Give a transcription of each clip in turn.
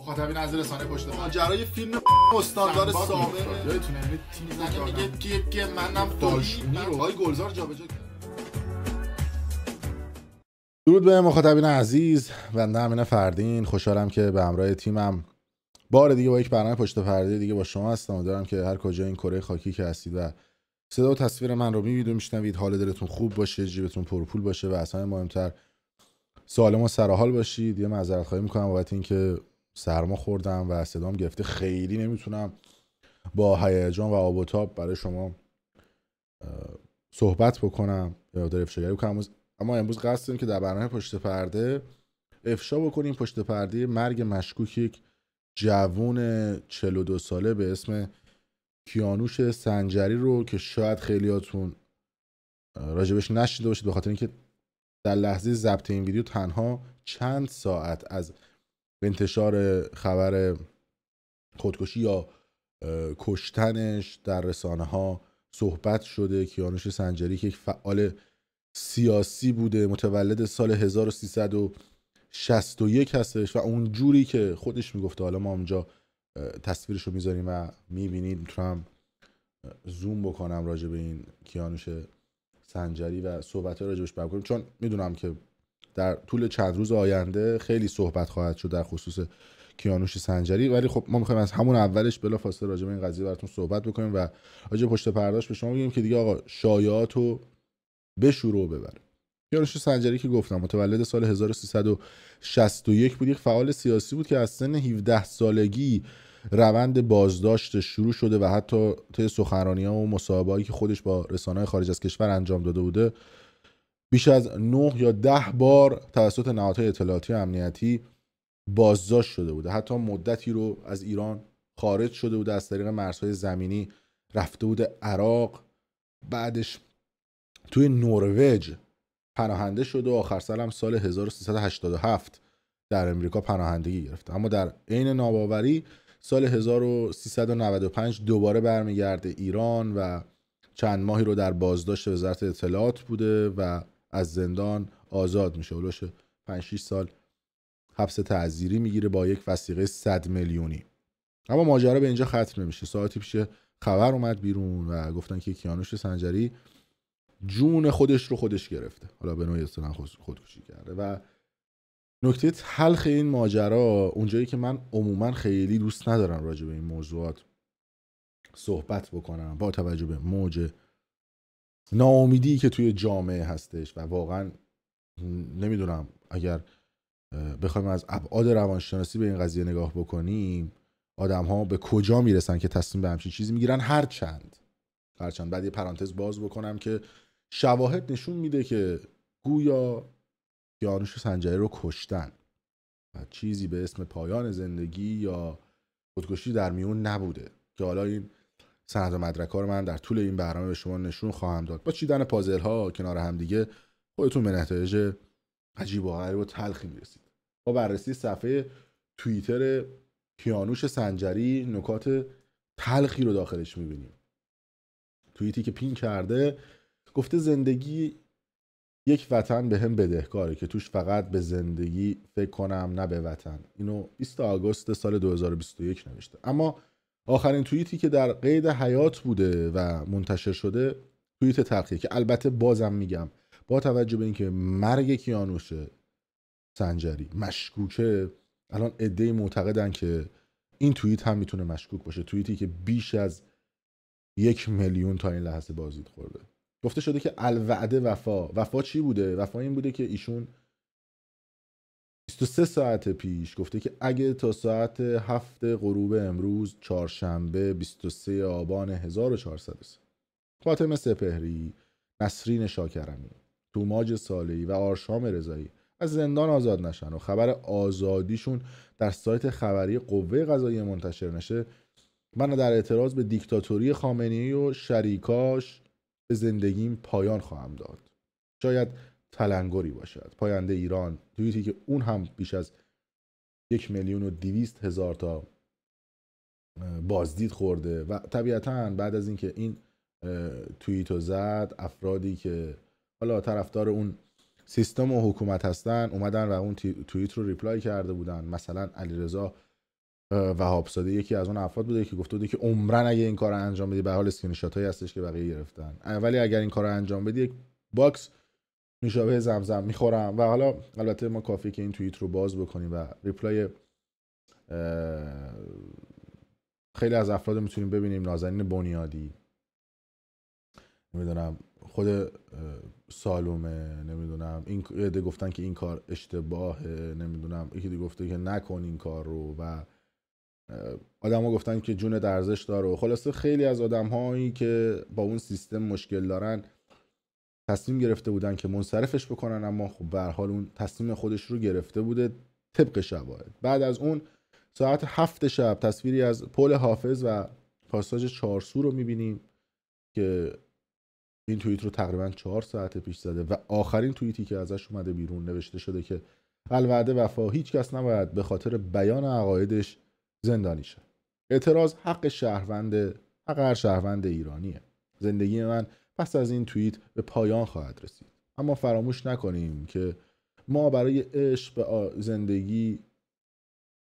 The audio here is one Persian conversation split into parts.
مخاطبین از رسانه پشت پرده ماجرای فیلم استاندار سامه یادتونه یعنی تیم میگه که منم داشونی رو آقای گلزار جابجا کرد. درود به مخاطبین عزیز، بنده امین فردین. خوشحالم که به همراه تیمم بار دیگه با یک برنامه پشت پرده دیگه با شما هستم. امیدوارم که هر کجا این کره خاکی که هستید و صدا و تصویر من رو می‌بینید و میشنوید حال دلتون خوب باشه، جیبتون پرپول باشه و اصلا مهمتر سالم و سرحال باشید. یه معذرت خواهی میکنم بابت اینکه سرما خوردم و صدام گرفته، خیلی نمیتونم با هیجان و آب و تاب برای شما صحبت بکنم یا در افشاگری بکنم. اما امروز قصد داریم که در برنامه پشت پرده افشا بکنیم پشت پرده مرگ مشکوک یک جوون 42 ساله به اسم کیانوش سنجری رو که شاید خیلیاتون راجبش نشنیده باشید، به خاطر اینکه در لحظه ضبط این ویدیو تنها چند ساعت از انتشار خبر خودکشی یا کشتنش در رسانه ها صحبت شده. کیانوش سنجری که یک فعال سیاسی بوده، متولد سال 1361 هستش و اون جوری که خودش میگفته، حالا ما اونجا تصویرشو میذاریم و میبینید، میتونم زوم بکنم راجع به این کیانوش سنجری و صحبت های راجبش بکنیم، چون میدونم که در طول چند روز آینده خیلی صحبت خواهد شد در خصوص کیانوش سنجری، ولی خب ما میخوایم از همون اولش بلافاصله راجع به این قضیه براتون صحبت بکنیم و راجع به پشت پردهش به شما بگیم که دیگه آقا شایعاتو بشوره و ببره. کیانوش سنجری که گفتم متولد سال 1361 بود، یک فعال سیاسی بود که از سن 17 سالگی روند بازداشت شروع شده و حتی طی سخنرانی‌ها و مصاحبه‌هایی که خودش با رسانه‌های خارج از کشور انجام داده بوده بیش از 9 یا 10 بار توسط نهادهای اطلاعاتی و امنیتی بازداشت شده بوده. حتی مدتی رو از ایران خارج شده بوده، از طریق مرزهای زمینی رفته بوده عراق، بعدش توی نروژ پناهنده شده و آخر سال هم سال 1387 در امریکا پناهندگی گرفته. اما در عین ناباوری سال 1395 دوباره برمیگرده ایران و چند ماهی رو در بازداشت وزارت اطلاعات بوده و از زندان آزاد میشه. اولش 5-6 سال حبس تعزیری میگیره با یک وثیقه 100 میلیونی. اما ماجرا به اینجا ختم نمیشه. ساعتی پیش خبر اومد بیرون و گفتن که کیانوش سنجری جون خودش رو خودش گرفته، حالا به نوعی اصطلاحاً خودکشی کرده. و نکته تلخ این ماجرا اونجایی که من عموما خیلی دوست ندارم راجع به این موضوعات صحبت بکنم با توجه به موج ناامیدی که توی جامعه هستش و واقعا نمیدونم اگر بخوایم از ابعاد روانشناسی به این قضیه نگاه بکنیم آدم ها به کجا میرسن که تصمیم به همچین چیزی میگیرن. هرچند بعد یه پرانتز باز بکنم که شواهد نشون میده که گویا کیانوش سنجری رو کشتن و چیزی به اسم پایان زندگی یا خودکشی در میون نبوده، که حالا این سند و مدرک‌ها رو من در طول این برنامه به شما نشون خواهم داد. با چیدن پازل ها کنار هم دیگه خودتون به نتایج عجیب و غریب و تلخی میرسید. با بررسی صفحه توییتر کیانوش سنجری نکات تلخی رو داخلش میبینیم. توییتی که پین کرده گفته زندگی یک وطن به هم بدهکاره که توش فقط به زندگی فکر کنم نه به وطن. اینو 20 آگوست سال 2021 نوشته. اما آخرین توییتی که در قید حیات بوده و منتشر شده توییت تلخیه که البته بازم میگم با توجه به اینکه مرگ کیانوش سنجری مشکوکه، الان عده‌ای معتقدن که این توییت هم میتونه مشکوک باشه. توییتی که بیش از 1 میلیون تا این لحظه بازدید خورده. گفته شده که الوعده وفا چی بوده؟ وفا این بوده که ایشون 23 ساعت پیش گفته که اگه تا ساعت 7 غروب امروز چهارشنبه 23 آبان 1403 فاطمه سپهری، نسرین شاکرمی، توماج صالحی و آرشام رضایی از زندان آزاد نشن و خبر آزادیشون در سایت خبری قوه قضاییه منتشر نشه، من در اعتراض به دیکتاتوری خامنه‌ای و شریکاش به زندگیم پایان خواهم داد. شاید تلنگری باشد. پاینده ایران. توییتی که اون هم بیش از 1,200,000 تا بازدید خورده و طبیعتاً بعد از اینکه این توییتو زد افرادی که حالا طرفدار اون سیستم و حکومت هستن اومدن و اون توییت رو ریپلای کرده بودن. مثلا علیرضا وهابزاده یکی از اون افراد بوده که گفته بوده که عمرن اگه این کارو انجام بدی، به حال اسکرین شات هایی هستش که بقیه گرفتن، ولی اگر این کارو انجام بدی یک باکس نوشابه زمزم میخورم. و حالا البته ما کافیه که این توییت رو باز بکنیم و ریپلای خیلی از افراد میتونیم ببینیم. نازنین بنیادی، نمیدونم خود سالومه، نمیدونم این عده گفتن که این کار اشتباهه، نمیدونم یکی دیگه گفته که نکن این کار رو، و آدما گفتن که جون ارزش داره. خلاصه خیلی از آدم‌هایی که با اون سیستم مشکل دارن تصمیم گرفته بودن که منصرفش بکنن، اما خب به هر حال اون تصمیم خودش رو گرفته بوده طبق شواهد. بعد از اون ساعت 7 شب تصویری از پل حافظ و پاساژ چارسو رو می‌بینیم که این توییت رو تقریبا 4 ساعت پیش زده و آخرین توییتی که ازش اومده بیرون نوشته شده که الوعده وفا، هیچ کس نباید به خاطر بیان عقایدش زندانی شه. اعتراض حق هر شهروند ایرانیه. زندگی من پس از این توییت به پایان خواهد رسید، اما فراموش نکنیم که ما برای عشق به زندگی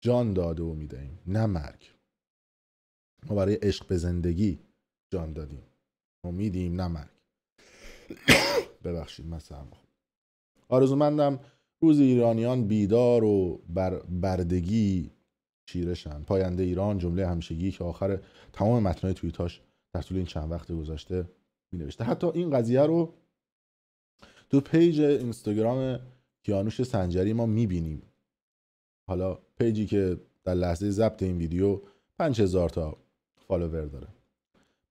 جان داده و میدهیم، نه مرگ. ما برای عشق به زندگی جان دادیم، ما میدیم، نه مرگ. ببخشید مثلا آرزومندم روز ایرانیان بیدار و بردگی چیرشن. پاینده ایران، جمله همیشگی که آخر تمام متن‌های توییتاش در طول این چند وقت گذشته می‌نوشته. حتی این قضیه رو تو پیج اینستاگرام کیانوش سنجری ما می‌بینیم. حالا پیجی که در لحظه ضبط این ویدیو 5000 تا فالوور داره.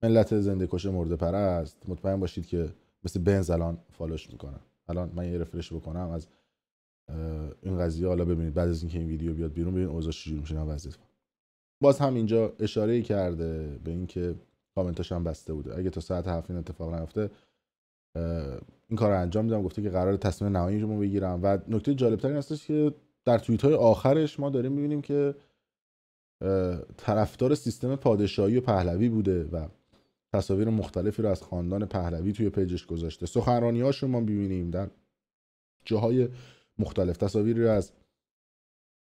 ملت زنده کش مرده پرست، مطمئن باشید که مثل بنز الان فالوش میکنن. الان من یه رفرش بکنم از این قضیه، حالا ببینید بعد از اینکه این ویدیو بیاد بیرون ببینید اوضاع چجوری میشه. وضعیت باز هم اینجا اشاره کرده به اینکه کامنتاش هم بسته بوده. اگه تا ساعت 7 این اتفاق نیفته این کار رو انجام میدم. گفته که قرار تصمیم نهایی رو بگیرم. و نکته جالب تر این هستش که در توییت های آخرش ما داریم میبینیم که طرفدار سیستم پادشاهی و پهلوی بوده و تصاویر مختلفی رو از خاندان پهلوی توی پیجش گذاشته. سخنرانی‌هاش رو ما ببینیم در جاهای مختلف، تصاویری رو از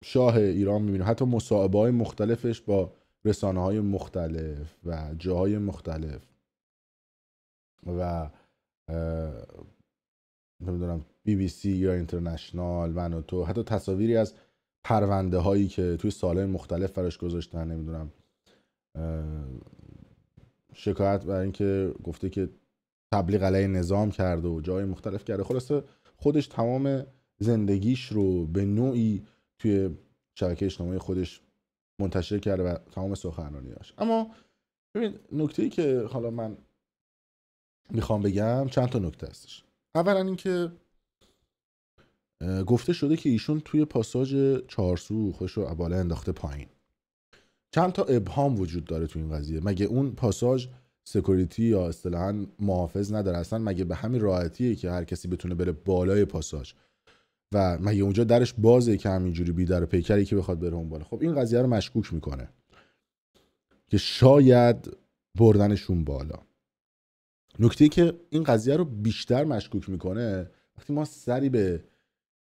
شاه ایران می‌بینیم، حتی مصاحبه‌های مختلفش با رسانه‌های مختلف و جاهای مختلف و نمیدونم BBC یا اینترنشنال، من و تو، حتی تصاویری از پرونده هایی که توی سالهای مختلف فرش گذاشتن. نمیدونم شکایت برای اینکه گفته که تبلیغ علیه نظام کرده و جای مختلف کرده. خلاصه خودش تمام زندگیش رو به نوعی توی شبکه اجتماعی خودش منتشر کرده و تمام سخنرانیاش. اما ببین نکته‌ای که حالا من میخوام بگم چند تا نکته هستش. اولا اینکه گفته شده که ایشون توی پاساژ چارسو خودش رو بالا انداخته پایین. چند تا ابهام وجود داره تو این قضیه. مگه اون پاساژ سکیوریتی یا اصطلاحاً محافظ نداره؟ اصلا مگه به همین راحتیه که هر کسی بتونه بره بالای پاساژ؟ و مگه اونجا درش بازه که همینجوری بی در پیکری که بخواد بره اون بالا؟ خب این قضیه رو مشکوک میکنه که شاید بردنشون بالا. نکته‌ای که این قضیه رو بیشتر مشکوک میکنه وقتی ما سری به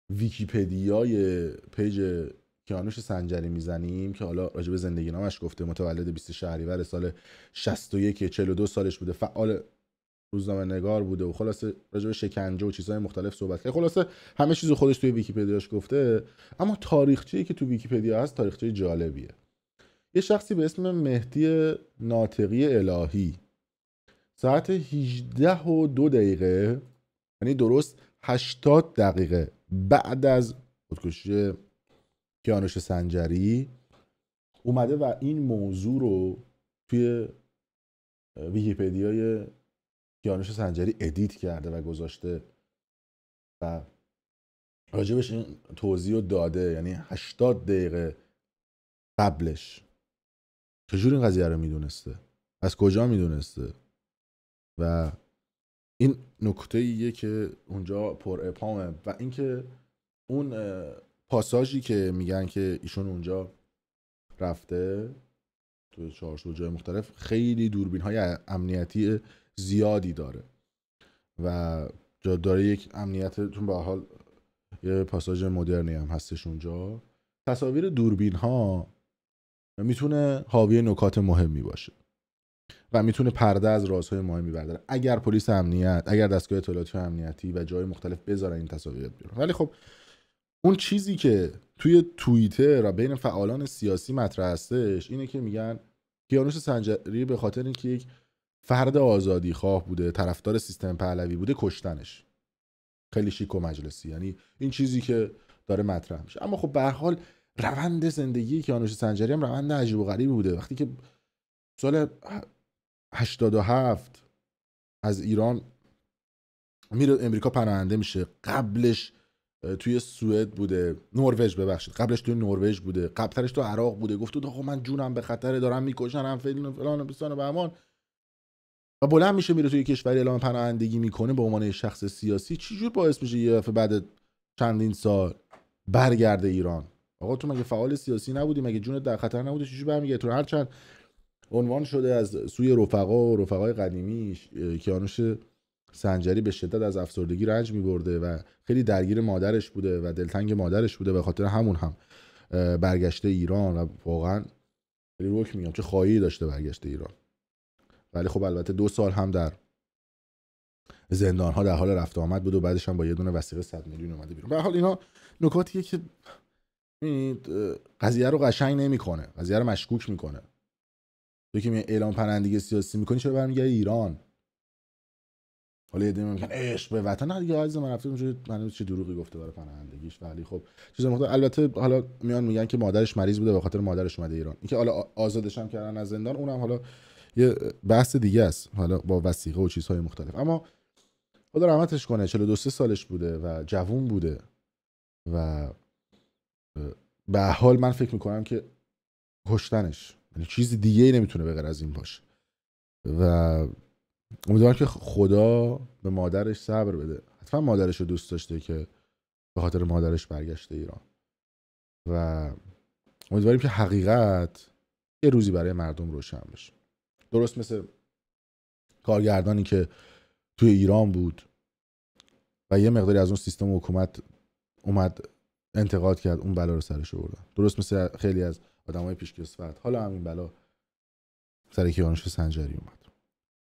ویکی‌پدیای پیج کیانوش سنجری میزنیم که حالا راجع به زندگی نامش گفته، متولد 20 شهریور سال 61، 42 سالش بوده، فعال روزنامه نگار بوده و خلاصه راجع به شکنجه و چیزهای مختلف صحبت کرده. خلاصه همه چیزو خودش توی ویکی‌پدیاش گفته. اما تاریخچه‌ای که تو ویکی‌پدیا هست تاریخچه جالبیه. یه شخصی به اسم مهدی ناطقی الهی ساعت 18:02 یعنی درست 80 دقیقه بعد از خودکشی کیانوش سنجری اومده و این موضوع رو توی ویکی‌پدیای کیانوش سنجری ادیت کرده و گذاشته و راجبش این توضیح رو داده. یعنی 80 دقیقه قبلش. چجور این قضیه رو میدونسته؟ از کجا میدونسته؟ و این نکته‌ایه که اونجا پر ابهامه. و اینکه اون پاساژی که میگن که ایشون اونجا رفته تو چارسو جای مختلف خیلی دوربین‌های امنیتی زیادی داره و داره یک امنیتتون به حال یه پاساژ مدرنی هم هستش اونجا. تصاویر دوربین‌ها میتونه حاوی نکات مهمی باشه و میتونه پرده از رازهای مهمی برداره اگر پلیس امنیت، اگر دستگاه اطلاعاتی و امنیتی و جای مختلف بذارن این تصاویر بیرون. ولی خب اون چیزی که توی توییتر و بین فعالان سیاسی مطرح هستش اینه که میگن کیانوش سنجری به خاطر اینکه یک فرد آزادی خواه بوده، طرفدار سیستم پهلوی بوده، کشتنش. خیلی شیک و مجلسی، یعنی این چیزی که داره مطرح میشه. اما خب به هر حال روند زندگی کیانوش سنجری هم روند عجیب و غریبی بوده. وقتی که سال 87 از ایران میره امریکا پناهنده میشه، قبلش توی سوئد بوده، نروژ ببخشید، قبلش توی نروژ بوده، قبلترش تو عراق بوده، گفت آقا من جونم به خطره، دارم میکشنم فلان و بسان و بهمان، و بلند میشه میره توی کشوری اعلام پناهندگی میکنه به عنوان شخص سیاسی. چی جور باعث میشه یه دفعه بعد چندین سال برگرده ایران؟ آقا تو مگه فعال سیاسی نبودی؟ مگه جونت در خطر نبوده؟ چجوری برمیگردی؟ تو هرچند عنوان شده از سوی رفقا و رفقای قدیمیش کیانوش سنجری به شدت از افسردگی رنج می‌برده و خیلی درگیر مادرش بوده و دلتنگ مادرش بوده، به خاطر همون هم برگشته ایران و واقعا خیلی روک میگم چه خواهی داشته برگشته ایران. ولی خب البته 2 سال هم در زندان‌ها در حال رفت آمد بود و بعدش هم با یه دونه وثیقه 100 میلیون اومده بیرون. به هر حال اینا نکاتیه که قضیه رو قشنگ نمی‌کنه، قضیه رو مشکوک می‌کنه. تو که اعلام پناهندگی سیاسی می‌کنی چرا برمیگردی ایران؟ حالا یه دیگه میگن عشق به وطن، نه دیگه عزیز من رفته اونجا، من چه دروغی گفته برای پناهندگیش. ولی خب چیز مختلف. البته حالا میان میگن که مادرش مریض بوده به خاطر مادرش اومده ایران. اینکه حالا آزادش هم کردن از زندان اونم حالا یه بحث دیگه است، حالا با وثیقه و چیزهای مختلف. اما خدا رحمتش کنه 42 سالش بوده و جوون بوده و به حال من فکر میکنم که کشتنش، یعنی چیز دیگه ای نمیتونه به غیر از این باشه. و امیدوارم که خدا به مادرش صبر بده. حتما مادرش رو دوست داشته که به خاطر مادرش برگشته ایران و امیدواریم که حقیقت یه روزی برای مردم روشن بشه. درست مثل کارگردانی که توی ایران بود و یه مقداری از اون سیستم حکومت اومد انتقاد کرد، اون بلا رو سرش آوردن. درست مثل خیلی از آدمای پیشکسوت، حالا همین بلا سر کیانوش سنجری اومد.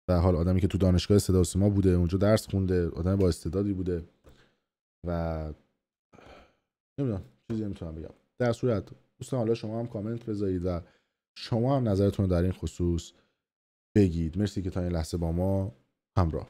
به حال آدمی که تو دانشگاه صدا و سیما بوده، اونجا درس خونده، آدم با استعدادی بوده و نمیدونم چیزی نمیتونم بگم. در صورت دوستان حالا شما هم کامنت بذارید و شما هم نظرتون رو در این خصوص بگید. مرسی که تا این لحظه با ما همراه